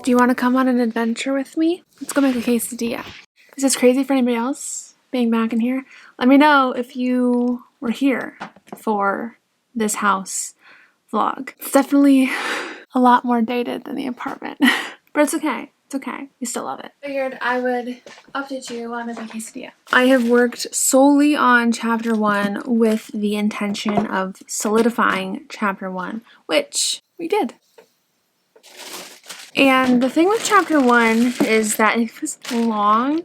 Do you want to come on an adventure with me? Let's go make a quesadilla. Is this crazy for anybody else being back in here? Let me know if you were here for this house vlog. It's definitely a lot more dated than the apartment, but it's okay. It's okay. We still love it. Figured I would update you on my quesadilla. I have worked solely on chapter 1 with the intention of solidifying chapter 1, which we did. And the thing with chapter 1 is that it was long,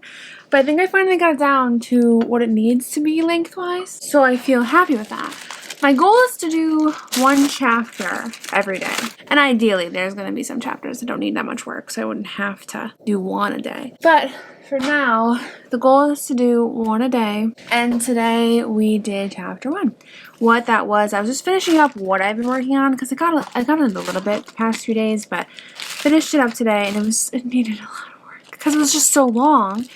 but I think I finally got it down to what it needs to be lengthwise, so I feel happy with that. My goal is to do 1 chapter every day. And ideally, there's going to be some chapters that don't need that much work, so I wouldn't have to do 1 a day. But for now, the goal is to do 1 a day. And today we did chapter 1. What that was, I was just finishing up what I've been working on, because I got it a little bit the past few days, but finished it up today, and it needed a lot of work because it was just so long.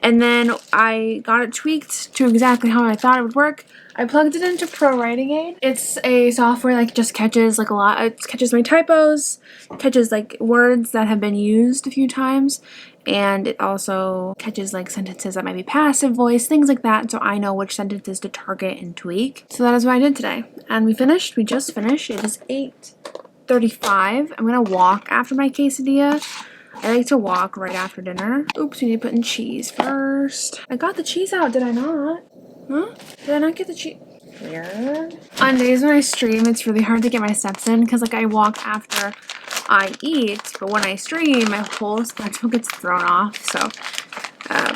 And then I got it tweaked to exactly how I thought it would work. I plugged it into Pro Writing Aid. It's a software that just catches like a lot. It catches my typos, catches like words that have been used a few times, and it also catches like sentences that might be passive voice, things like that, so I know which sentences to target and tweak. So that is what I did today. And we just finished. It is 8:35. I'm gonna walk after my quesadilla. I like to walk right after dinner. Oops, we need to put in cheese first. I got the cheese out, did I not? Huh? Did I not get the cheese? Weird. On days when I stream, it's really hard to get my steps in because like I walk after I eat, but when I stream, my whole schedule gets thrown off. So,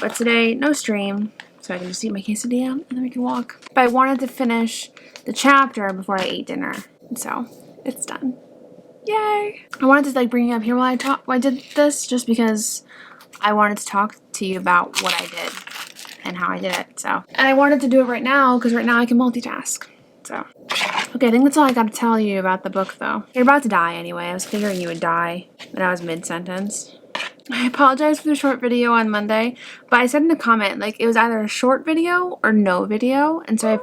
but today, no stream, so I can just eat my quesadilla and then we can walk. But I wanted to finish the chapter before I ate dinner, so it's done. Yay! I wanted to like bring you up here while I did this just because I wanted to talk to you about what I did and how I did it. So, and I wanted to do it right now because right now I can multitask. So, okay, I think that's all I got to tell you about the book though. You're about to die anyway. I was figuring you would die when I was mid-sentence. I apologize for the short video on Monday, but I said in a comment like it was either a short video or no video, and so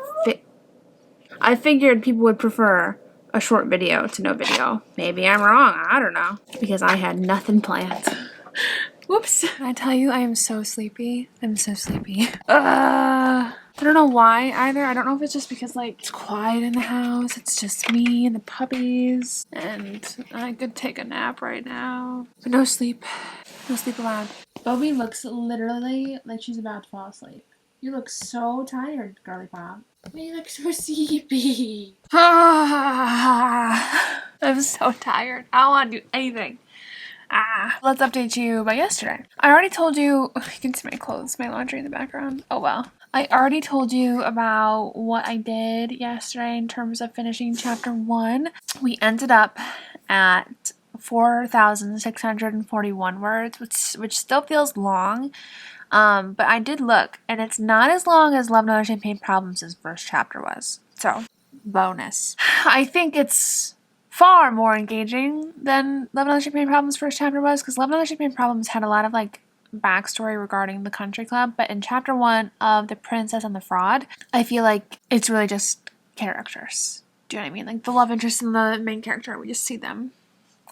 I figured people would prefer a short video to no video. Maybe I'm wrong. I don't know. Because I had nothing planned. Whoops. I tell you, I am so sleepy. I'm so sleepy. I don't know why either. I don't know if it's just because like it's quiet in the house. It's just me and the puppies. And I could take a nap right now. But no sleep. No sleep allowed. Bobby looks literally like she's about to fall asleep. You look so tired, girly pop. You look so sleepy. I'm so tired. I don't want to do anything. Let's update you about yesterday. I already told you, you can see my clothes, my laundry in the background. Oh well. I already told you about what I did yesterday in terms of finishing chapter 1. We ended up at 4,641 words, which still feels long. But I did look, and it's not as long as Love and Other Champagne Problems' first chapter was. So, bonus. I think it's far more engaging than Love and Other Champagne Problems' first chapter was, because Love and Other Champagne Problems had a lot of, like, backstory regarding the country club, but in chapter 1 of The Princess and the Fraud, I feel like it's really just characters. Do you know what I mean? Like, the love interest in the main character, we just see them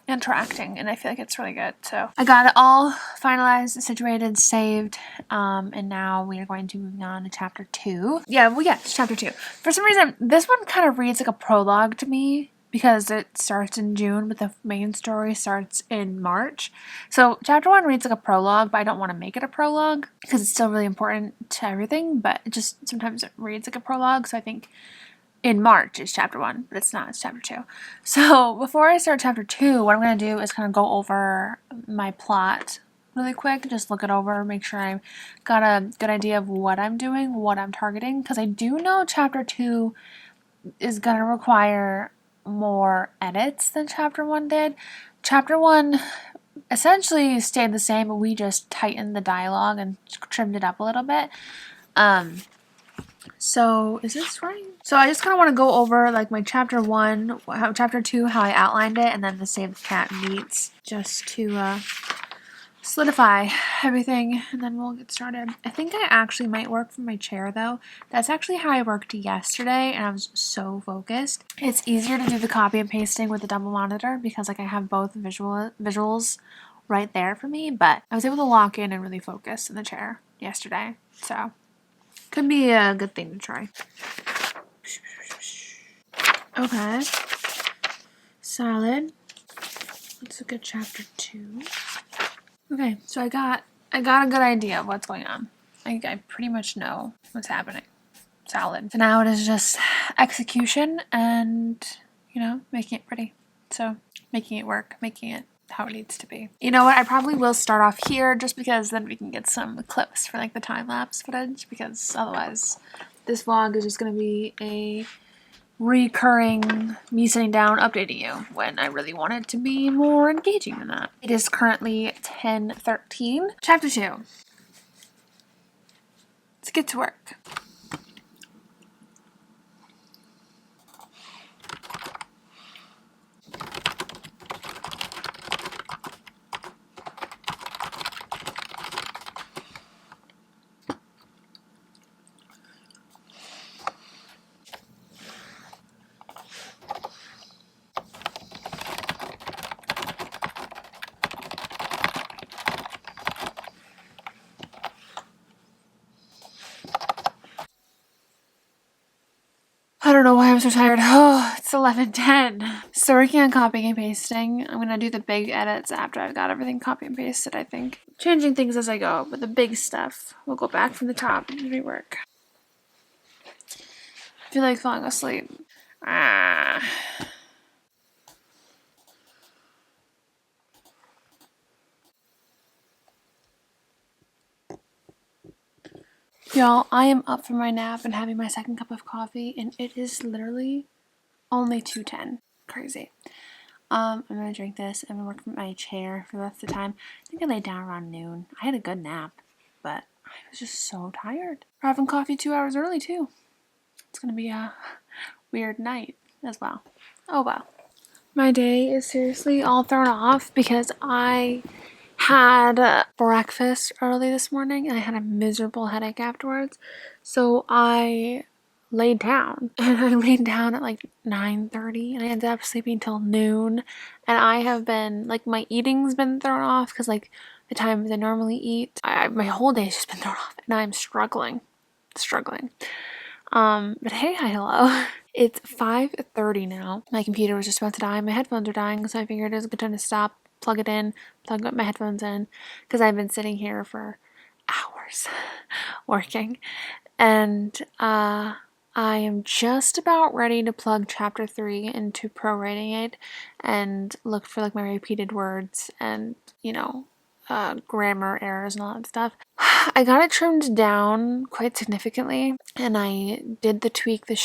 interacting, and I feel like it's really good. So I got it all finalized, situated, saved, and now we are going to move on to chapter 2. It's chapter 2. For some reason, this one kind of reads like a prologue to me because it starts in June, but the main story starts in March. So chapter 1 reads like a prologue, but I don't want to make it a prologue because it's still really important to everything, but it just sometimes it reads like a prologue, so I think in March is chapter 1, but it's not, it's chapter 2. So before I start chapter 2, what I'm going to do is kind of go over my plot really quick, just look it over, make sure I got a good idea of what I'm doing, what I'm targeting, because I do know chapter 2 is going to require more edits than chapter 1 did. Chapter 1 essentially stayed the same, but we just tightened the dialogue and trimmed it up a little bit. So is this right? So I just kind of want to go over like my chapter 1, chapter 2, how I outlined it, and then the Save the Cat meets, just to solidify everything, and then we'll get started. I think I actually might work from my chair though. That's actually how I worked yesterday, and I was so focused. It's easier to do the copy and pasting with the double monitor because like I have both visuals right there for me, but I was able to lock in and really focus in the chair yesterday. So could be a good thing to try. Okay. Solid. Let's look at chapter 2. Okay, so I got a good idea of what's going on. I pretty much know what's happening. Solid. So now it is just execution and, making it pretty. So making it work, making it how it needs to be. You know what? I probably will start off here just because then we can get some clips for like the time-lapse footage, because otherwise this vlog is just going to be a recurring me sitting down updating you when I really want it to be more engaging than that. It is currently 10:13. Chapter 2. Let's get to work. I don't know why I'm so tired. Oh, it's 11:10. So working on copying and pasting. I'm gonna do the big edits after I've got everything copy and pasted, I think. Changing things as I go, but the big stuff we'll go back from the top and rework. I feel like falling asleep. Y'all, I am up from my nap and having my second cup of coffee, and it is literally only 2:10. Crazy. I'm gonna drink this. I'm gonna work from my chair for the rest of the time. I think I laid down around noon. I had a good nap, but I was just so tired. We're having coffee 2 hours early too. It's gonna be a weird night as well. Oh well. My day is seriously all thrown off because I had breakfast early this morning and I had a miserable headache afterwards. So I laid down and I laid down at like 9:30 and I ended up sleeping till noon. And I have been like, my eating's been thrown off because like the times I normally eat, my whole day's just been thrown off and I'm struggling. But hey, hi, hello. It's 5:30 now. My computer was just about to die. My headphones are dying, so I figured it was a good time to stop, plug it in, plug my headphones in, because I've been sitting here for hours working. And I am just about ready to plug chapter 3 into pro-writing it and look for like my repeated words and, grammar errors and all that stuff. I got it trimmed down quite significantly, and I did the tweak that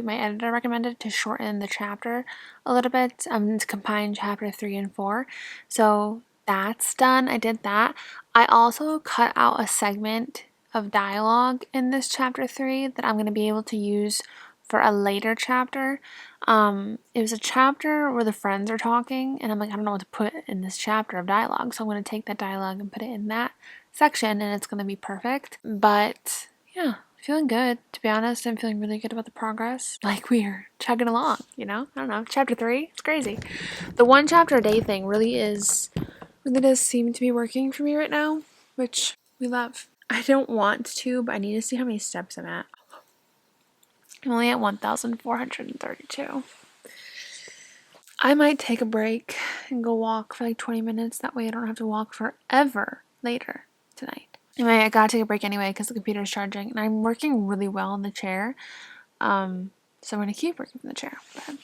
my editor recommended, to shorten the chapter a little bit, to combine chapter 3 and 4. So that's done. I did that. I also cut out a segment of dialogue in this chapter 3 that I'm going to be able to use for a later chapter. It was a chapter where the friends are talking, and I'm like, I don't know what to put in this chapter of dialogue, so I'm going to take that dialogue and put it in that section, and it's going to be perfect. But yeah, feeling good, to be honest. I'm feeling really good about the progress. Like, we're chugging along, I don't know. Chapter 3, it's crazy. The one chapter a day thing really does seem to be working for me right now, which we love. I don't want to, but I need to see how many steps I'm at. I'm only at 1,432. I might take a break and go walk for like 20 minutes. That way I don't have to walk forever later tonight. Anyway, I gotta take a break anyway because the computer's charging and I'm working really well in the chair. So I'm gonna keep working from the chair. But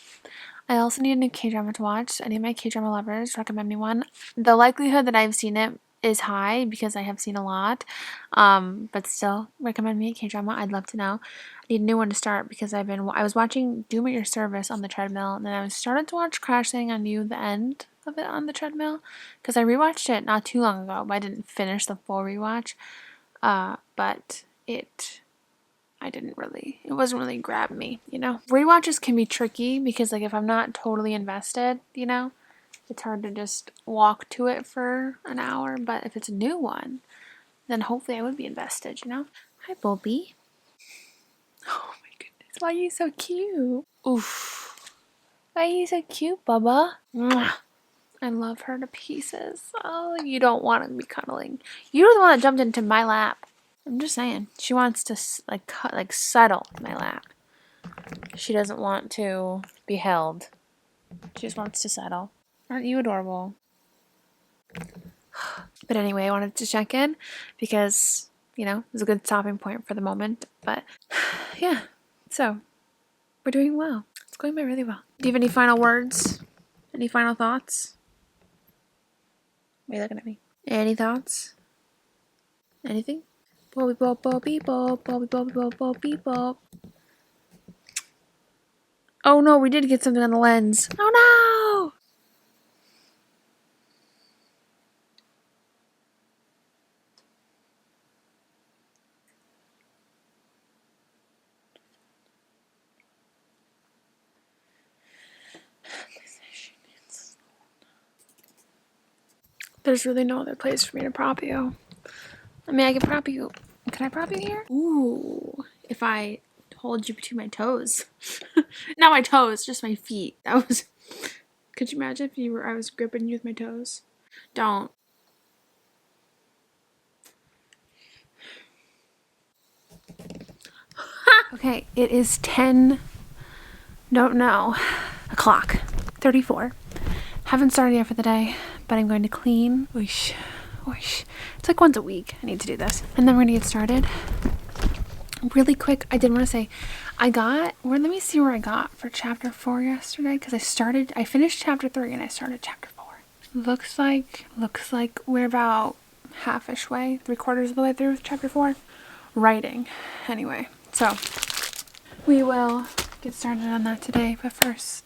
I also need a new K-drama to watch. Any of my K-drama lovers recommend me one. The likelihood that I've seen it is high because I have seen a lot. But still, recommend me a K-drama. I'd love to know. I need a new one to start because I was watching Doom at Your Service on the treadmill, and then I started to watch Crash Landing on You, the end of it on the treadmill, because I rewatched it not too long ago, but I didn't finish the full rewatch. But it wasn't really grab me, Rewatches can be tricky because like if I'm not totally invested, it's hard to just walk to it for an hour. But if it's a new one, then hopefully I would be invested, Hi, Bobby. Oh my goodness, why are you so cute? Oof. Why are you so cute, Bubba? Mwah. I love her to pieces. Oh, you don't want to be cuddling. You're the one that jumped into my lap. I'm just saying. She wants to like settle in my lap. She doesn't want to be held. She just wants to settle. Aren't you adorable? But anyway, I wanted to check in because, you know, it was a good stopping point for the moment. But yeah, so we're doing well. It's going by really well. Do you have any final words? Any final thoughts? Why are you looking at me? Any thoughts? Anything? Bobby bop bobby bop bobby bobby bop bobby bop. Oh no, we did get something on the lens. Oh no! There's really no other place for me to prop you. I mean, I can prop you. Can I prop you here? Ooh, if I hold you between my toes. Not my toes, just my feet. That was. Could you imagine if I was gripping you with my toes? Don't. Okay, it is 10. Don't know. O'clock. 34. Haven't started yet for the day, but I'm going to clean. Whoosh, whoosh. It's like once a week. I need to do this. And then we're going to get started. Really quick, I did want to say, let me see where I got for chapter 4 yesterday, because I finished chapter 3 and I started chapter 4. Looks like we're about half-ish way, 3/4 of the way through chapter 4. Writing. Anyway, so we will get started on that today, but first,